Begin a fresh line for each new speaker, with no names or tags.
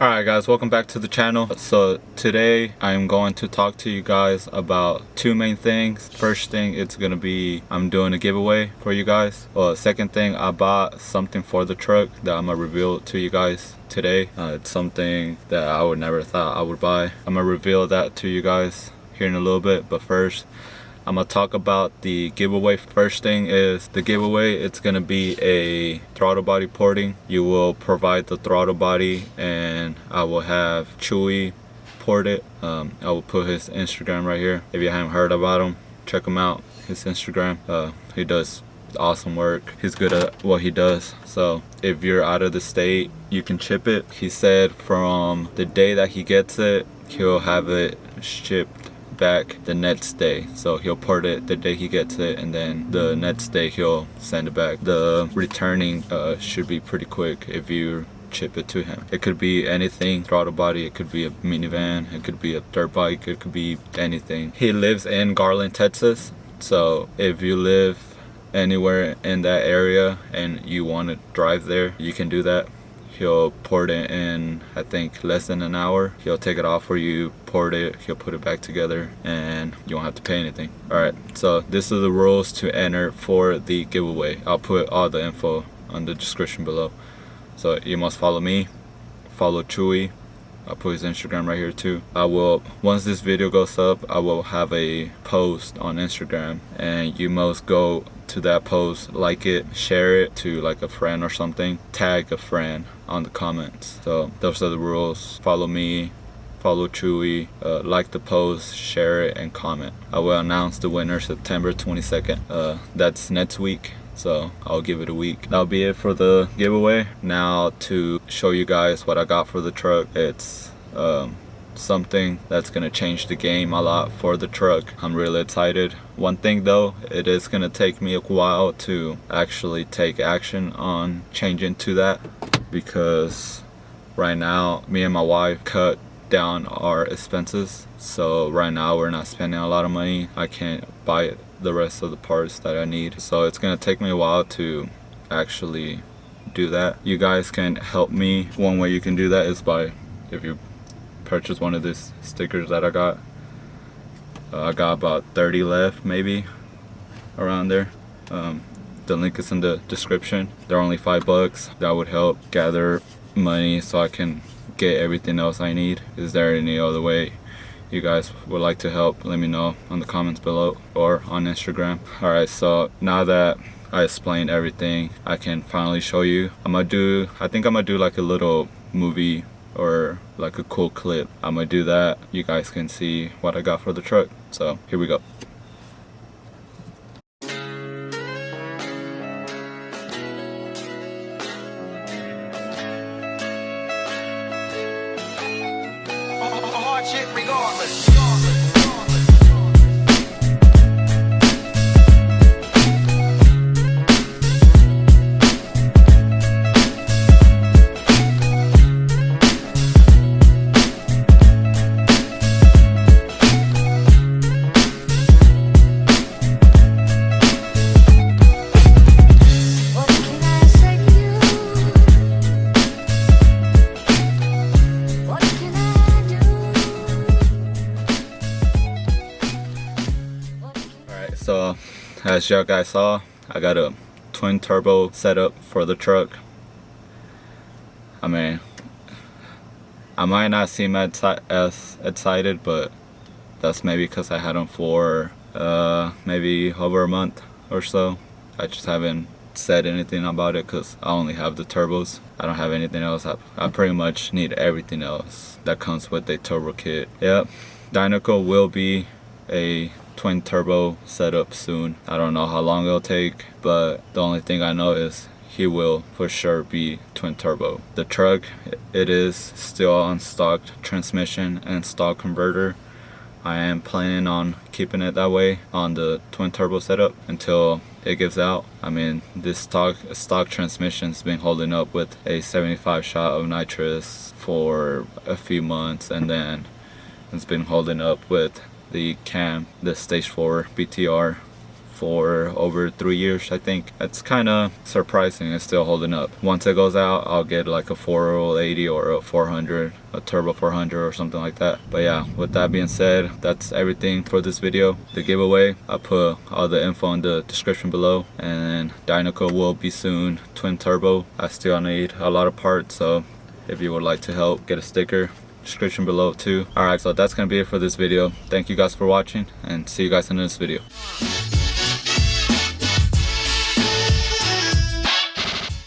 Alright guys, welcome back to the channel. So today I'm going to talk to you guys about two main things. First thing, it's gonna be I'm doing a giveaway for you guys. Well, second thing, I bought something for the truck that I'm gonna reveal to you guys today. It's something that I would never thought I would buy. I'm gonna reveal that to you guys here in a little bit, but first I'm gonna talk about the giveaway. First thing is the giveaway. It's gonna be a throttle body porting. You will provide the throttle body and I will have Chuy port it. I will put his Instagram right here. If you haven't heard about him, check him out, his Instagram. He does awesome work. He's good at what he does. So if you're out of the state, you can chip it. He said from the day that he gets it, he'll have it shipped back the next day. So he'll port it the day he gets it, and then the next day he'll send it back. The returning should be pretty quick if you chip it to him. It could be anything, throttle body, it could be a minivan, it could be a dirt bike, it could be anything. He lives in Garland, Texas, so if you live anywhere in that area and you want to drive there, you can do that. He'll port it in, I think, less than an hour. He'll take it off for you, port it, he'll put it back together, and you won't have to pay anything. Alright, so this are the rules to enter for the giveaway. I'll put all the info on the description below. So you must follow me, follow Chuy. I'll put his Instagram right here too. I will, once this video goes up, I will have a post on Instagram, and you must go to that post, like it, share it to like a friend or something, tag a friend on the comments. So those are the rules. Follow me, follow Chuy, like the post, share it, and comment. I will announce the winner September 22nd. That's next week, so I'll give it a week. That'll be it for the giveaway. Now to show you guys what I got for the truck. It's something that's gonna change the game a lot for the truck. I'm really excited. One thing though, it is gonna take me a while to actually take action on changing to that, because right now me and my wife cut down our expenses, so right now we're not spending a lot of money. I can't buy the rest of the parts that I need, so it's gonna take me a while to actually do that. You guys can help me. One way you can do that is by, if you purchase one of these stickers that I got about 30 left, maybe around there. The link is in the description. They're only $5. That would help gather money so I can get everything else I need. Is there any other way you guys would like to help? Let me know on the comments below or on Instagram. Alright, so now that I explained everything, I can finally show you. I think I'm gonna do like a little movie or like a cool clip. I'm gonna do that. You guys can see what I got for the truck. So here we go.
Hard shit regardless.
So as y'all guys saw, I got a twin turbo setup for the truck. I mean, I might not seem as excited, but that's maybe because I had them for maybe over a month or so. I just haven't said anything about it because I only have the turbos. I don't have anything else. I pretty much need everything else that comes with a turbo kit. Yep, Dinoco will be a twin turbo setup soon. I don't know how long it'll take, but the only thing I know is he will for sure be twin turbo. The truck, it is still on stock transmission and stock converter. I am planning on keeping it that way on the twin turbo setup until it gives out. I mean, this stock transmission's been holding up with a 75 shot of nitrous for a few months, and then it's been holding up with the cam, the stage 4 BTR for over 3 years, I think. It's kind of surprising it's still holding up. Once it goes out, I'll get like a 480 or a 400, a turbo 400 or something like that. But yeah, with that being said, that's everything for this video. The giveaway, I put all the info in the description below, and Dinoco will be soon, twin turbo. I still need a lot of parts, so if you would like to help get a sticker, description below too. Alright, so that's gonna be it for this video. Thank you guys for watching, and see you guys in this video.